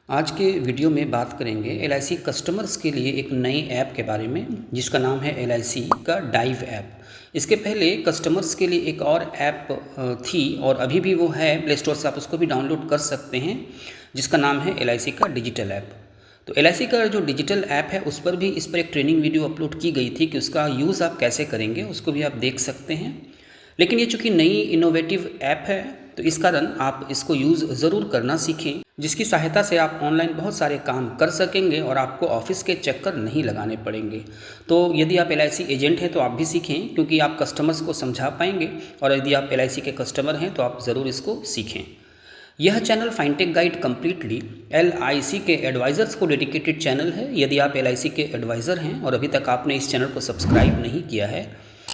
आज के वीडियो में बात करेंगे एलआईसी कस्टमर्स के लिए एक नई ऐप के बारे में जिसका नाम है एलआईसी का डाइव ऐप। इसके पहले कस्टमर्स के लिए एक और ऐप थी और अभी भी वो है, प्ले स्टोर से आप उसको भी डाउनलोड कर सकते हैं, जिसका नाम है एलआईसी का डिजिटल ऐप। तो एलआईसी का जो डिजिटल ऐप है उस पर भी इस पर एक ट्रेनिंग वीडियो अपलोड की गई थी कि उसका यूज़ आप कैसे करेंगे, उसको भी आप देख सकते हैं। लेकिन ये चूँकि नई इनोवेटिव ऐप है तो इस कारण आप इसको यूज़ ज़रूर करना सीखें, जिसकी सहायता से आप ऑनलाइन बहुत सारे काम कर सकेंगे और आपको ऑफिस के चक्कर नहीं लगाने पड़ेंगे। तो यदि आप एलआईसी एजेंट हैं तो आप भी सीखें, क्योंकि आप कस्टमर्स को समझा पाएंगे, और यदि आप एलआईसी के कस्टमर हैं तो आप ज़रूर इसको सीखें। यह चैनल फाइनटेक गाइड कम्प्लीटली एलआईसी के एडवाइज़र्स को डेडिकेटेड चैनल है। यदि आप एलआईसी के एडवाइज़र हैं और अभी तक आपने इस चैनल को सब्सक्राइब नहीं किया है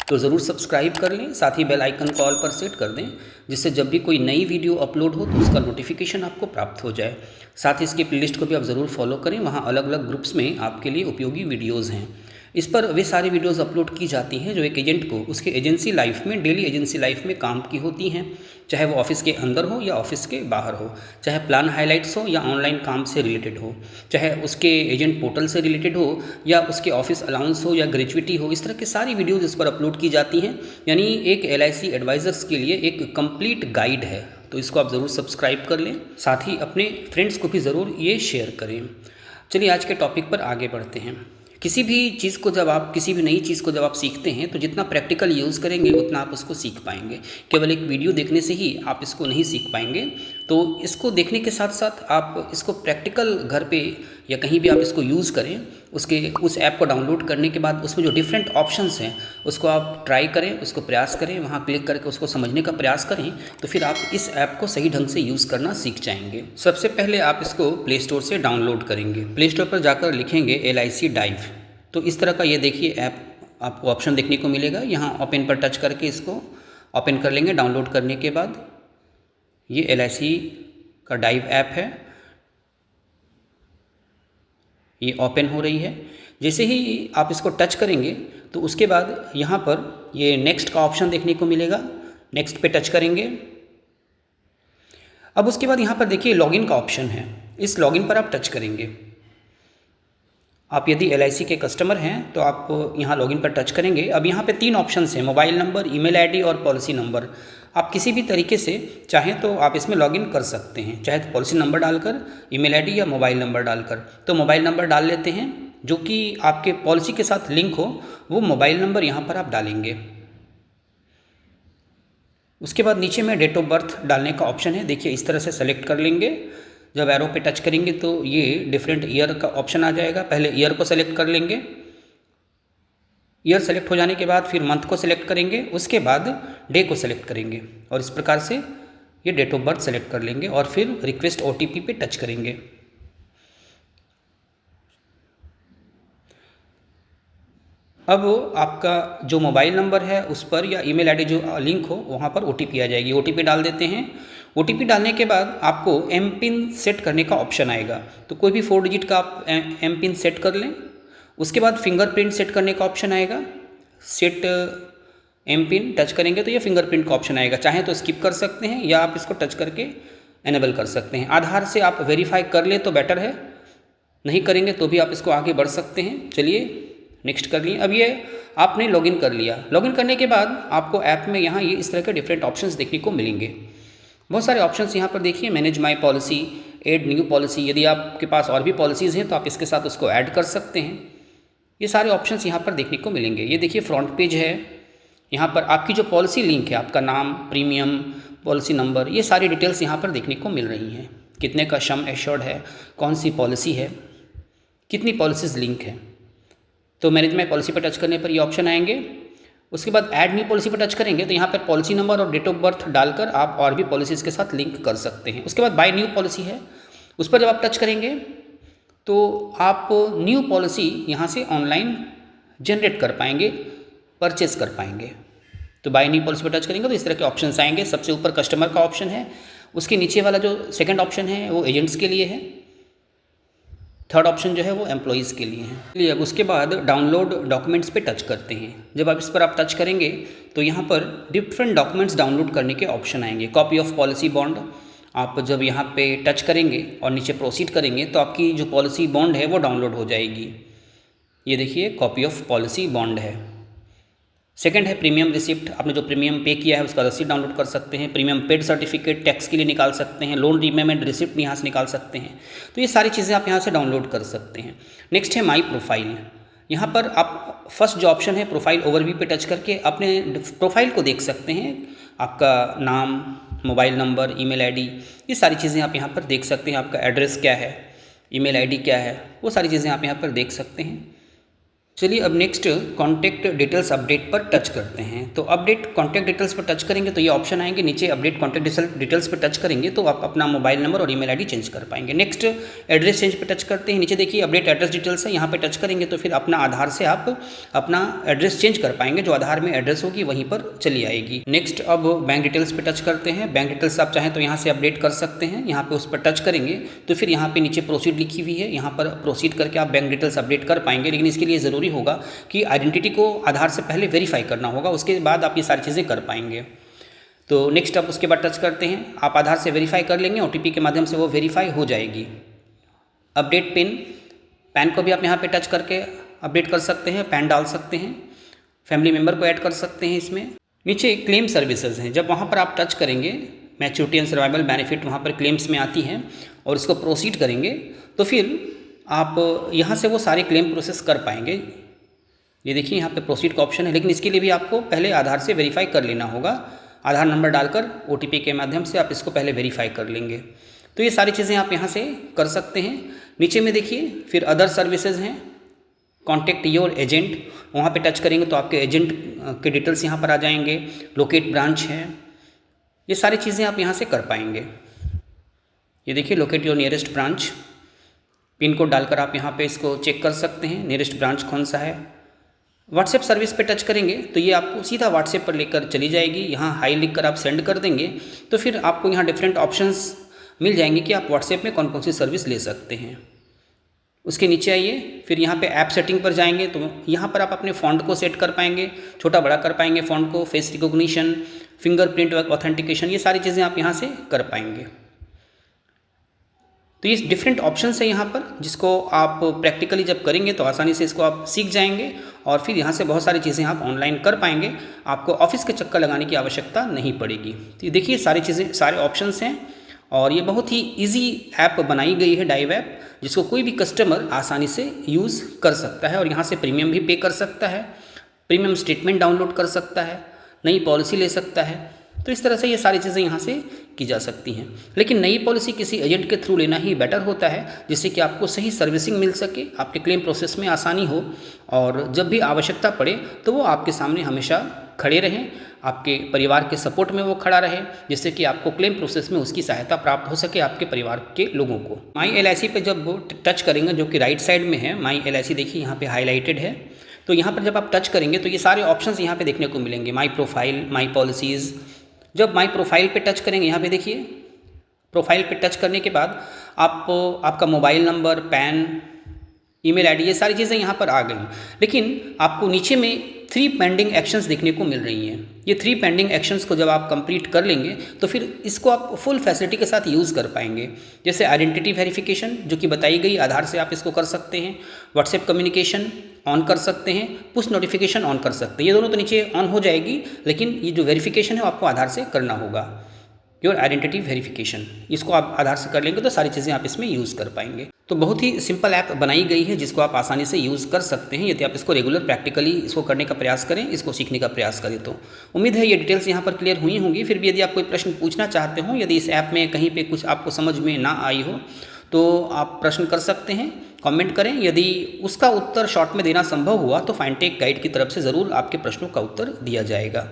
तो ज़रूर सब्सक्राइब कर लें, साथ ही बेल आइकन को ऑल पर सेट कर दें, जिससे जब भी कोई नई वीडियो अपलोड हो तो उसका नोटिफिकेशन आपको प्राप्त हो जाए। साथ ही इसकी प्लेलिस्ट को भी आप ज़रूर फॉलो करें, वहाँ अलग अलग ग्रुप्स में आपके लिए उपयोगी वीडियोज़ हैं। इस पर वे सारी वीडियोज़ अपलोड की जाती हैं जो एक एजेंट को उसके एजेंसी लाइफ में, डेली एजेंसी लाइफ में काम की होती हैं, चाहे वो ऑफिस के अंदर हो या ऑफिस के बाहर हो, चाहे प्लान हाइलाइट्स हो या ऑनलाइन काम से रिलेटेड हो, चाहे उसके एजेंट पोर्टल से रिलेटेड हो या उसके ऑफिस अलाउंस हो या ग्रेजुइटी हो। इस तरह की सारी वीडियोज़ इस पर अपलोड की जाती हैं। यानी एक एलआईसी एडवाइज़र्स के लिए एक कंप्लीट गाइड है, तो इसको आप ज़रूर सब्सक्राइब कर लें, साथ ही अपने फ्रेंड्स को भी ज़रूर ये शेयर करें। चलिए आज के टॉपिक पर आगे बढ़ते हैं। किसी भी चीज़ को जब आप किसी भी नई चीज़ को जब आप सीखते हैं तो जितना प्रैक्टिकल यूज़ करेंगे उतना आप उसको सीख पाएंगे। केवल एक वीडियो देखने से ही आप इसको नहीं सीख पाएंगे। तो इसको देखने के साथ साथ आप इसको प्रैक्टिकल घर पे या कहीं भी आप इसको यूज़ करें। उस ऐप को डाउनलोड करने के बाद उसमें जो डिफरेंट ऑप्शंस हैं उसको आप ट्राई करें, उसको प्रयास करें, वहाँ क्लिक करके उसको समझने का प्रयास करें, तो फिर आप इस ऐप को सही ढंग से यूज़ करना सीख जाएंगे। सबसे पहले आप इसको प्ले स्टोर से डाउनलोड करेंगे। प्ले स्टोर पर जाकर लिखेंगे एलआईसी डाइव, तो इस तरह का ये देखिए ऐप आपको ऑप्शन देखने को मिलेगा। यहाँ ओपन पर टच करके इसको ओपन कर लेंगे। डाउनलोड करने के बाद ये एलआईसी का डाइव ऐप है, ये ओपन हो रही है। जैसे ही आप इसको टच करेंगे तो उसके बाद यहाँ पर ये नेक्स्ट का ऑप्शन देखने को मिलेगा। नेक्स्ट पे टच करेंगे। अब उसके बाद यहाँ पर देखिए लॉगिन का ऑप्शन है, इस लॉगिन पर आप टच करेंगे। आप यदि एलआईसी के कस्टमर हैं तो आप यहाँ लॉगिन पर टच करेंगे। अब यहाँ पे 3 ऑप्शंस हैं, मोबाइल नंबर, ईमेल आईडी और पॉलिसी नंबर। आप किसी भी तरीके से चाहें तो आप इसमें लॉगिन कर सकते हैं, चाहे तो पॉलिसी नंबर डालकर, ईमेल आईडी या मोबाइल नंबर डालकर। तो मोबाइल नंबर डाल लेते हैं, जो कि आपके पॉलिसी के साथ लिंक हो, वो मोबाइल नंबर यहाँ पर आप डालेंगे। उसके बाद नीचे में डेट ऑफ बर्थ डालने का ऑप्शन है, देखिए इस तरह से सेलेक्ट कर लेंगे। जब एरो पे टच करेंगे तो ये डिफरेंट ईयर का ऑप्शन आ जाएगा। पहले ईयर को सेलेक्ट कर लेंगे। ईयर सेलेक्ट हो जाने के बाद फिर मंथ को सेलेक्ट करेंगे, उसके बाद डे को सेलेक्ट करेंगे और इस प्रकार से ये डेट ऑफ बर्थ सेलेक्ट कर लेंगे और फिर रिक्वेस्ट ओटीपी पे टच करेंगे। अब आपका जो मोबाइल नंबर है उस पर या ईमेल आईडी जो लिंक हो वहाँ पर ओटीपी आ जाएगी। ओटीपी डाल देते हैं। ओटीपी डालने के बाद आपको एम पिन सेट करने का ऑप्शन आएगा, तो कोई भी 4 डिजिट का आप एम पिन सेट कर लें। उसके बाद फिंगरप्रिंट सेट करने का ऑप्शन आएगा। सेट एम पिन टच करेंगे तो ये फिंगरप्रिंट का ऑप्शन आएगा। चाहें तो स्किप कर सकते हैं या आप इसको टच करके एनेबल कर सकते हैं। आधार से आप वेरीफाई कर ले तो बेटर है, नहीं करेंगे तो भी आप इसको आगे बढ़ सकते हैं। चलिए नेक्स्ट कर लिए। अब ये आपने लॉगिन कर लिया। लॉगिन करने के बाद आपको ऐप में यहाँ ये इस तरह के डिफरेंट ऑप्शंस देखने को मिलेंगे। बहुत सारे ऑप्शंस यहाँ पर देखिए, manage my policy, add new policy. यदि आपके पास और भी पॉलिसीज़ हैं तो आप इसके साथ उसको ऐड कर सकते हैं। ये सारे ऑप्शंस यहाँ पर देखने को मिलेंगे। ये देखिए फ्रंट पेज है, यहाँ पर आपकी जो पॉलिसी लिंक है, आपका नाम, प्रीमियम, पॉलिसी नंबर, ये सारी डिटेल्स यहाँ पर देखने को मिल रही हैं। कितने का सम एश्योर्ड है, कौन सी पॉलिसी है, कितनी पॉलिसीज़ लिंक है। तो मैनेज माई पॉलिसी पर टच करने पर ये ऑप्शन आएंगे। उसके बाद ऐड न्यू पॉलिसी पर टच करेंगे तो यहाँ पर पॉलिसी नंबर और डेट ऑफ बर्थ डालकर आप और भी पॉलिसीज़ के साथ लिंक कर सकते हैं। उसके बाद बाय न्यू पॉलिसी है, उस पर जब आप टच करेंगे तो आप न्यू पॉलिसी यहाँ से ऑनलाइन जनरेट कर पाएंगे, परचेज कर पाएंगे। तो बाय न्यू पॉलिसी पर टच करेंगे तो इस तरह के ऑप्शंस आएंगे। सबसे ऊपर कस्टमर का ऑप्शन है, उसके नीचे वाला जो सेकेंड ऑप्शन है वो एजेंट्स के लिए है, थर्ड ऑप्शन जो है वो एम्प्लॉयज़ के लिए है। चलिए अब उसके बाद डाउनलोड डॉक्यूमेंट्स पे टच करते हैं। जब आप इस पर आप टच करेंगे तो यहाँ पर डिफरेंट डॉक्यूमेंट्स डाउनलोड करने के ऑप्शन आएंगे। कॉपी ऑफ पॉलिसी बॉन्ड, आप जब यहाँ पे टच करेंगे और नीचे प्रोसीड करेंगे तो आपकी जो पॉलिसी बॉन्ड है वो डाउनलोड हो जाएगी। ये देखिए कॉपी ऑफ पॉलिसी बॉन्ड है। सेकंड है प्रीमियम रिसिप्ट, आपने जो प्रीमियम पे किया है उसका रसीद डाउनलोड कर सकते हैं। प्रीमियम पेड सर्टिफिकेट टैक्स के लिए निकाल सकते हैं। लोन रीपेमेंट रिसिप्ट भी यहाँ से निकाल सकते हैं। तो ये सारी चीज़ें आप यहाँ से डाउनलोड कर सकते हैं। नेक्स्ट है माई प्रोफाइल। यहाँ पर आप फर्स्ट जो ऑप्शन है प्रोफाइल ओवरव्यू पे टच करके अपने प्रोफाइल को देख सकते हैं। आपका नाम, मोबाइल नंबर, ईमेल आईडी, ये सारी चीज़ें आप यहाँ पर देख सकते हैं। आपका एड्रेस क्या है, ईमेल आईडी क्या है, वो सारी चीज़ें आप यहाँ पर देख सकते हैं। चलिए अब नेक्स्ट कॉन्टैक्ट डिटेल्स अपडेट पर टच करते हैं। तो अपडेट कॉन्टैक्ट डिटेल्स पर टच करेंगे तो ये ऑप्शन आएंगे। नीचे अपडेट कॉन्टैक्ट डिटेल्स पर टच करेंगे तो आप अपना मोबाइल नंबर और ईमेल आईडी चेंज कर पाएंगे। नेक्स्ट एड्रेस चेंज पर टच करते हैं। नीचे देखिए अपडेट एड्रेस डिटेल्स है, यहाँ पर टच करेंगे तो फिर अपना आधार से आप अपना एड्रेस चेंज कर पाएंगे। जो आधार में एड्रेस होगी वहीं पर चली आएगी। नेक्स्ट अब बैंक डिटेल्स पर टच करते हैं। बैंक डिटेल्स आप चाहें तो यहाँ से अपडेट कर सकते हैं। यहाँ पर उस पर टच करेंगे तो फिर यहाँ पर नीचे प्रोसीड लिखी हुई है, यहाँ पर प्रोसीड करके आप बैंक डिटेल्स अपडेट कर पाएंगे। लेकिन इसके लिए ज़रूरी होगा कि आइडेंटिटी को आधार से पहले वेरीफाई करना होगा, उसके बाद आप ये सारी चीज़ें कर पाएंगे। तो नेक्स्ट आप उसके बाद टच करते हैं। आप आधार से वेरीफाई कर लेंगे, ओटीपी के माध्यम से वो वेरीफाई हो जाएगी। अपडेट पिन, पैन को भी आप यहाँ पे टच करके अपडेट कर सकते हैं, पैन डाल सकते हैं, फैमिली मेम्बर को ऐड कर सकते हैं इसमें। नीचे क्लेम सर्विसेज हैं, जब वहाँ पर आप टच करेंगे मैच्योरिटी एंड सर्वाइवल बेनिफिट वहाँ पर क्लेम्स में आती हैं और इसको प्रोसीड करेंगे तो फिर आप यहाँ से वो सारे क्लेम प्रोसेस कर पाएंगे। ये देखिए यहाँ पे प्रोसीड का ऑप्शन है, लेकिन इसके लिए भी आपको पहले आधार से वेरीफाई कर लेना होगा। आधार नंबर डालकर ओटीपी के माध्यम से आप इसको पहले वेरीफाई कर लेंगे। तो ये सारी चीज़ें आप यहाँ से कर सकते हैं। नीचे में देखिए फिर अदर सर्विसेज हैं, कॉन्टैक्ट योर एजेंट, वहाँ पे टच करेंगे तो आपके एजेंट के डिटेल्स यहाँ पर आ जाएंगे। लोकेट ब्रांच है, ये सारी चीज़ें आप यहाँ से कर पाएंगे। ये देखिए locate your nearest branch, pin code डालकर आप यहाँ पे इसको चेक कर सकते हैं नियरेस्ट ब्रांच कौन सा है। व्हाट्सएप सर्विस पे टच करेंगे तो ये आपको सीधा व्हाट्सएप पर लेकर चली जाएगी। यहाँ हाई लिख कर आप सेंड कर देंगे तो फिर आपको यहाँ डिफरेंट ऑप्शंस मिल जाएंगे कि आप व्हाट्सएप में कौन कौन सी सर्विस ले सकते हैं। उसके नीचे आइए, फिर यहाँ पे ऐप सेटिंग पर जाएंगे तो यहाँ पर आप अपने फ़ॉन्ट को सेट कर पाएंगे, छोटा बड़ा कर पाएंगे फ़ॉन्ट को, फेस रिकॉग्निशन, फिंगरप्रिंट ऑथेंटिकेशन, ये सारी चीज़ें आप यहाँ से कर पाएंगे। तो ये डिफरेंट ऑप्शंस है यहाँ पर, जिसको आप प्रैक्टिकली जब करेंगे तो आसानी से इसको आप सीख जाएंगे और फिर यहाँ से बहुत सारी चीज़ें आप ऑनलाइन कर पाएंगे। आपको ऑफिस के चक्कर लगाने की आवश्यकता नहीं पड़ेगी। तो देखिए सारी चीज़ें, सारे ऑप्शंस हैं और ये बहुत ही इजी ऐप बनाई गई है डाइव ऐप, जिसको कोई भी कस्टमर आसानी से यूज़ कर सकता है और यहाँ से प्रीमियम भी पे कर सकता है, प्रीमियम स्टेटमेंट डाउनलोड कर सकता है, नई पॉलिसी ले सकता है। तो इस तरह से ये सारी चीज़ें यहाँ से की जा सकती हैं। लेकिन नई पॉलिसी किसी एजेंट के थ्रू लेना ही बेटर होता है, जिससे कि आपको सही सर्विसिंग मिल सके, आपके क्लेम प्रोसेस में आसानी हो और जब भी आवश्यकता पड़े तो वो आपके सामने हमेशा खड़े रहें, आपके परिवार के सपोर्ट में वो खड़ा रहे, जिससे कि आपको क्लेम प्रोसेस में उसकी सहायता प्राप्त हो सके आपके परिवार के लोगों को। माई LIC पे जब वो टच करेंगे, जो कि राइट साइड में है, माई LIC देखिए यहाँ पे हाईलाइटेड है। तो यहाँ पर जब आप टच करेंगे तो ये सारे ऑप्शंस यहाँ पे देखने को मिलेंगे। My profile, my policies. जब माई प्रोफाइल पे टच करेंगे, यहाँ पे देखिए प्रोफाइल पे टच करने के बाद आपका mobile number, pan, email ID, ये सारी चीज़ें यहाँ पर आ गई। लेकिन आपको नीचे में 3 पेंडिंग एक्शंस देखने को मिल रही हैं। ये 3 पेंडिंग एक्शंस को जब आप कंप्लीट कर लेंगे तो फिर इसको आप फुल फैसिलिटी के साथ यूज़ कर पाएंगे। जैसे आइडेंटिटी वेरिफिकेशन जो कि बताई गई, आधार से आप इसको कर सकते हैं। व्हाट्सएप कम्युनिकेशन ऑन कर सकते हैं, पुश नोटिफिकेशन ऑन कर सकते हैं। ये दोनों तो नीचे ऑन हो जाएगी, लेकिन ये जो वेरिफिकेशन है आपको आधार से करना होगा। योर आइडेंटिटी वेरिफिकेशन, इसको आप आधार से कर लेंगे तो सारी चीज़ें आप इसमें यूज़ कर पाएंगे। तो बहुत ही सिंपल ऐप बनाई गई है, जिसको आप आसानी से यूज़ कर सकते हैं यदि आप इसको रेगुलर प्रैक्टिकली इसको करने का प्रयास करें, इसको सीखने का प्रयास करें। तो उम्मीद है ये डिटेल्स यहाँ पर क्लियर हुई होंगी। फिर भी यदि आप कोई प्रश्न पूछना चाहते हो, यदि इस ऐप में कहीं पे कुछ आपको समझ में ना आई हो तो आप प्रश्न कर सकते हैं, कमेंट करें। यदि उसका उत्तर शॉर्ट में देना संभव हुआ तो फाइनटेक गाइड की तरफ से ज़रूर आपके प्रश्नों का उत्तर दिया जाएगा।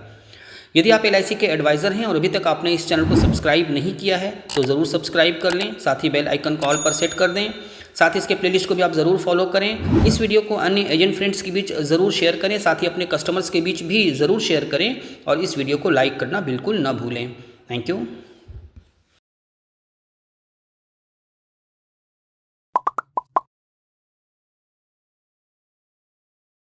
यदि आप LIC के एडवाइज़र हैं और अभी तक आपने इस चैनल को सब्सक्राइब नहीं किया है तो ज़रूर सब्सक्राइब कर लें, साथ ही बेल आइकन को ऑल पर सेट कर दें। साथ ही इसके प्लेलिस्ट को भी आप ज़रूर फॉलो करें। इस वीडियो को अन्य एजेंट फ्रेंड्स के बीच ज़रूर शेयर करें, साथ ही अपने कस्टमर्स के बीच भी ज़रूर शेयर करें और इस वीडियो को लाइक करना बिल्कुल ना भूलें। Thank you.